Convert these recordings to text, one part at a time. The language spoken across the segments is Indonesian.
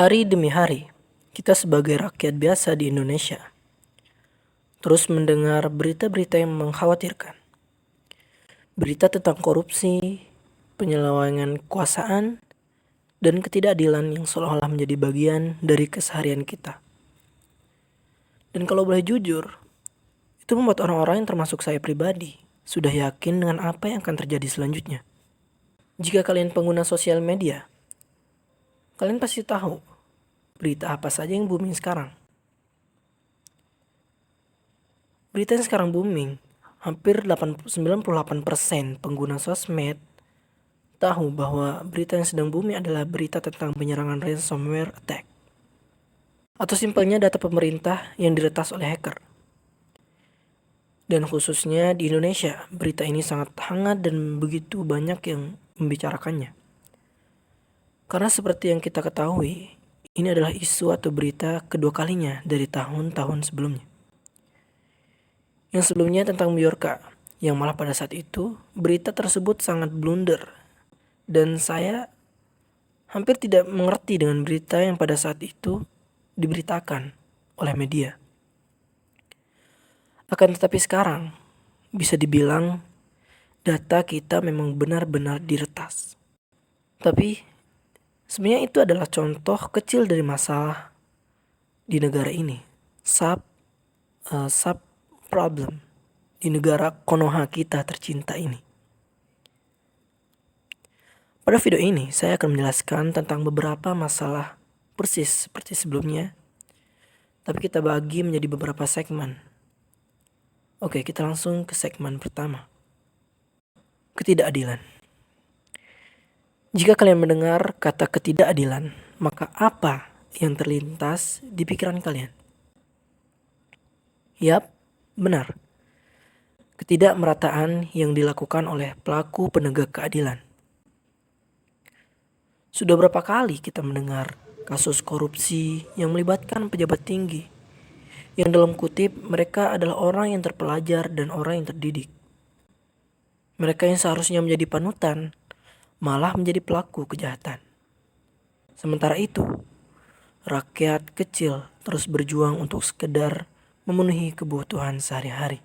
Hari demi hari, kita sebagai rakyat biasa di Indonesia terus mendengar berita-berita yang mengkhawatirkan. Berita tentang korupsi, penyelewengan kekuasaan, dan ketidakadilan yang seolah-olah menjadi bagian dari keseharian kita. Dan kalau boleh jujur, itu membuat orang-orang yang termasuk saya pribadi sudah yakin dengan apa yang akan terjadi selanjutnya. Jika kalian pengguna sosial media, kalian pasti tahu berita apa saja yang booming sekarang. Berita yang sekarang booming, hampir 98% pengguna sosmed tahu bahwa berita yang sedang booming adalah berita tentang penyerangan ransomware attack. Atau simpelnya data pemerintah yang diretas oleh hacker. Dan khususnya di Indonesia, berita ini sangat hangat dan begitu banyak yang membicarakannya. Karena seperti yang kita ketahui, ini adalah isu atau berita kedua kalinya dari tahun-tahun sebelumnya. Yang sebelumnya tentang Bjorka, yang malah pada saat itu berita tersebut sangat blunder. Dan saya hampir tidak mengerti dengan berita yang pada saat itu diberitakan oleh media. Akan tetapi sekarang bisa dibilang data kita memang benar-benar diretas. Tapi sebenarnya itu adalah contoh kecil dari masalah di negara ini. Sub problem di negara Konoha kita tercinta ini. Pada video ini saya akan menjelaskan tentang beberapa masalah persis seperti sebelumnya, tapi kita bagi menjadi beberapa segmen. Oke, kita langsung ke segmen pertama. Ketidakadilan. Jika kalian mendengar kata ketidakadilan, maka apa yang terlintas di pikiran kalian? Yap, benar. Ketidakmerataan yang dilakukan oleh pelaku penegak keadilan. Sudah berapa kali kita mendengar kasus korupsi yang melibatkan pejabat tinggi, yang dalam kutip mereka adalah orang yang terpelajar dan orang yang terdidik. Mereka yang seharusnya menjadi panutan, malah menjadi pelaku kejahatan. Sementara itu, rakyat kecil terus berjuang untuk sekedar memenuhi kebutuhan sehari-hari.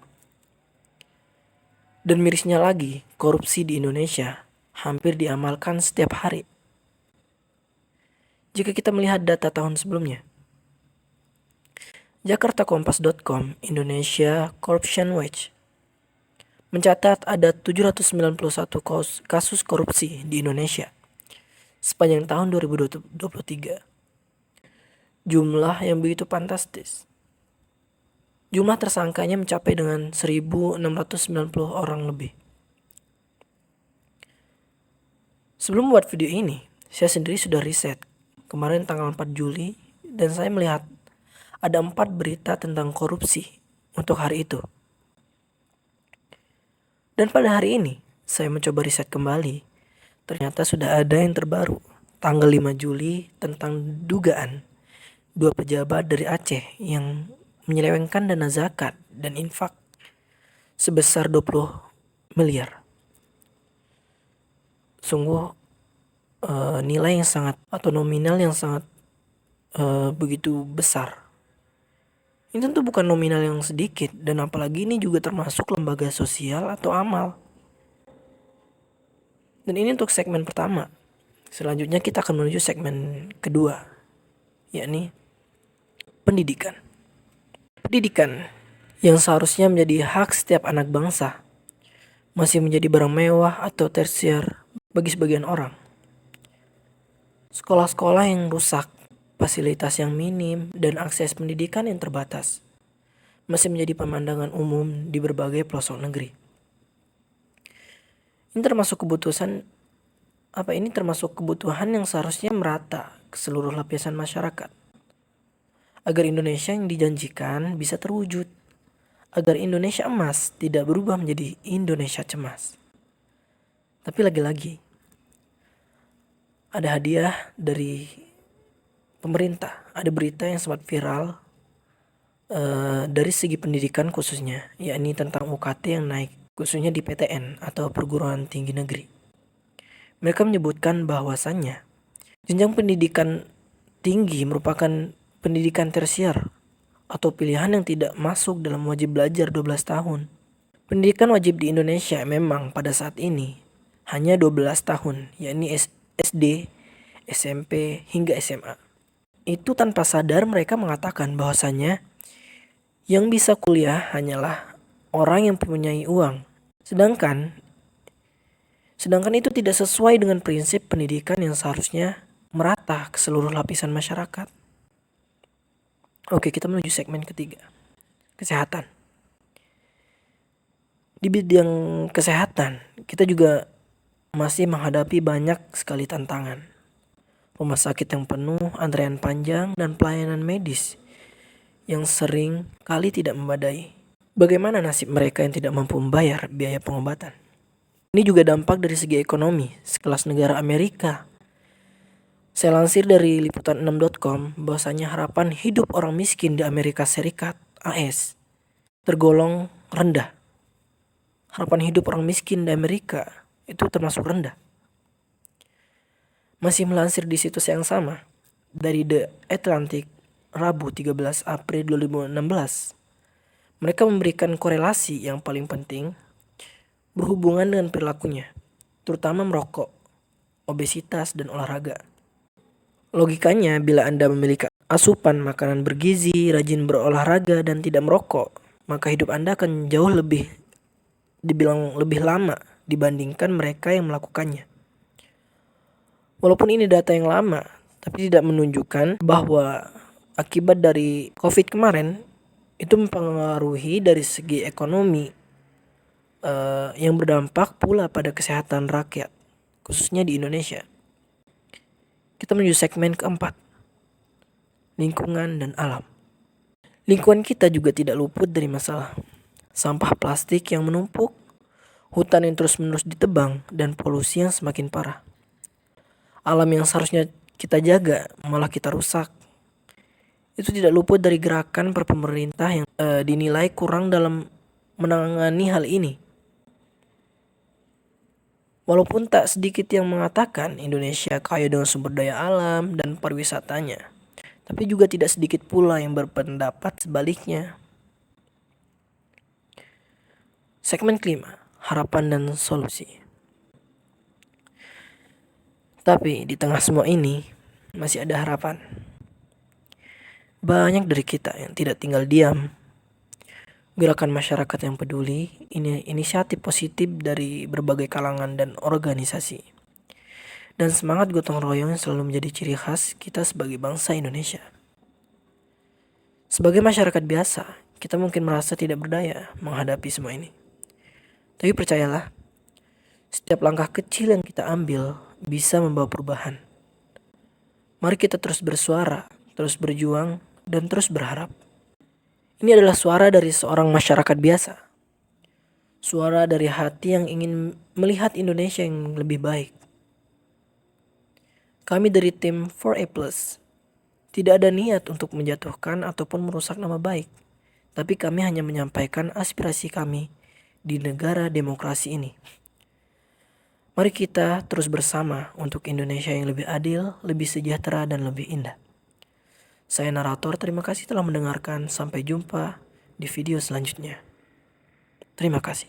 Dan mirisnya lagi, korupsi di Indonesia hampir diamalkan setiap hari. Jika kita melihat data tahun sebelumnya, jakartakompas.com Indonesia Corruption Watch mencatat ada 791 kasus korupsi di Indonesia sepanjang tahun 2023. Jumlah yang begitu fantastis. Jumlah tersangkanya mencapai dengan 1.690 orang lebih. Sebelum membuat video ini, saya sendiri sudah riset kemarin tanggal 4 Juli dan saya melihat ada 4 berita tentang korupsi untuk hari itu. Dan pada hari ini, saya mencoba riset kembali. Ternyata sudah ada yang terbaru, tanggal 5 Juli tentang dugaan 2 pejabat dari Aceh yang menyelewengkan dana zakat dan infak sebesar 20 miliar. Sungguh nilai yang sangat atau nominal yang sangat begitu besar. Ini tentu bukan nominal yang sedikit dan apalagi ini juga termasuk lembaga sosial atau amal. Dan ini untuk segmen pertama. Selanjutnya kita akan menuju segmen kedua, yakni pendidikan. Pendidikan yang seharusnya menjadi hak setiap anak bangsa masih menjadi barang mewah atau tersier bagi sebagian orang. Sekolah-sekolah yang rusak, fasilitas yang minim, dan akses pendidikan yang terbatas masih menjadi pemandangan umum di berbagai pelosok negeri. Ini termasuk kebutuhan yang seharusnya merata ke seluruh lapisan masyarakat. Agar Indonesia yang dijanjikan bisa terwujud. Agar Indonesia emas tidak berubah menjadi Indonesia cemas. Tapi lagi-lagi, ada hadiah dari pemerintah. Ada berita yang sempat viral dari segi pendidikan khususnya, yakni tentang UKT yang naik, khususnya di PTN atau perguruan tinggi negeri. Mereka menyebutkan bahwasannya jenjang pendidikan tinggi merupakan pendidikan tersier atau pilihan yang tidak masuk dalam wajib belajar 12 tahun. Pendidikan wajib di Indonesia memang pada saat ini hanya 12 tahun, yakni SD, SMP, hingga SMA. Itu tanpa sadar mereka mengatakan bahwasanya yang bisa kuliah hanyalah orang yang mempunyai uang. Sedangkan itu tidak sesuai dengan prinsip pendidikan yang seharusnya merata ke seluruh lapisan masyarakat. Oke, kita menuju segmen ketiga. Kesehatan. Di bidang kesehatan, kita juga masih menghadapi banyak sekali tantangan. Rumah sakit yang penuh, antrean panjang, dan pelayanan medis yang sering kali tidak memadai. Bagaimana nasib mereka yang tidak mampu membayar biaya pengobatan? Ini juga dampak dari segi ekonomi, sekelas negara Amerika. Saya lansir dari liputan6.com bahwasanya harapan hidup orang miskin di Amerika Serikat, AS, tergolong rendah. Harapan hidup orang miskin di Amerika itu termasuk rendah. Masih melansir di situs yang sama, dari The Atlantic, Rabu 13 April 2016, mereka memberikan korelasi yang paling penting berhubungan dengan perilakunya, terutama merokok, obesitas, dan olahraga. Logikanya, bila Anda memiliki asupan makanan bergizi, rajin berolahraga, dan tidak merokok, maka hidup Anda akan jauh dibilang lebih lama dibandingkan mereka yang melakukannya. Walaupun ini data yang lama, tapi tidak menunjukkan bahwa akibat dari COVID kemarin itu mempengaruhi dari segi ekonomi yang berdampak pula pada kesehatan rakyat, khususnya di Indonesia. Kita menuju segmen keempat, lingkungan dan alam. Lingkungan kita juga tidak luput dari masalah. Sampah plastik yang menumpuk, hutan yang terus-menerus ditebang, dan polusi yang semakin parah. Alam yang seharusnya kita jaga malah kita rusak. Itu tidak luput dari gerakan per pemerintah yang dinilai kurang dalam menangani hal ini. Walaupun tak sedikit yang mengatakan Indonesia kaya dengan sumber daya alam dan pariwisatanya, tapi juga tidak sedikit pula yang berpendapat sebaliknya. Segmen kelima, harapan dan solusi. Tapi di tengah semua ini masih ada harapan. Banyak dari kita yang tidak tinggal diam. Gerakan masyarakat yang peduli, ini inisiatif positif dari berbagai kalangan dan organisasi. Dan semangat gotong royong yang selalu menjadi ciri khas kita sebagai bangsa Indonesia. Sebagai masyarakat biasa, kita mungkin merasa tidak berdaya menghadapi semua ini. Tapi percayalah, setiap langkah kecil yang kita ambil bisa membawa perubahan. Mari kita terus bersuara, terus berjuang, dan terus berharap. Ini adalah suara dari seorang masyarakat biasa. Suara dari hati yang ingin melihat Indonesia yang lebih baik. Kami dari tim 4A+, tidak ada niat untuk menjatuhkan ataupun merusak nama baik. Tapi kami hanya menyampaikan aspirasi kami di negara demokrasi ini. Mari kita terus bersama untuk Indonesia yang lebih adil, lebih sejahtera, dan lebih indah. Saya narator, terima kasih telah mendengarkan. Sampai jumpa di video selanjutnya. Terima kasih.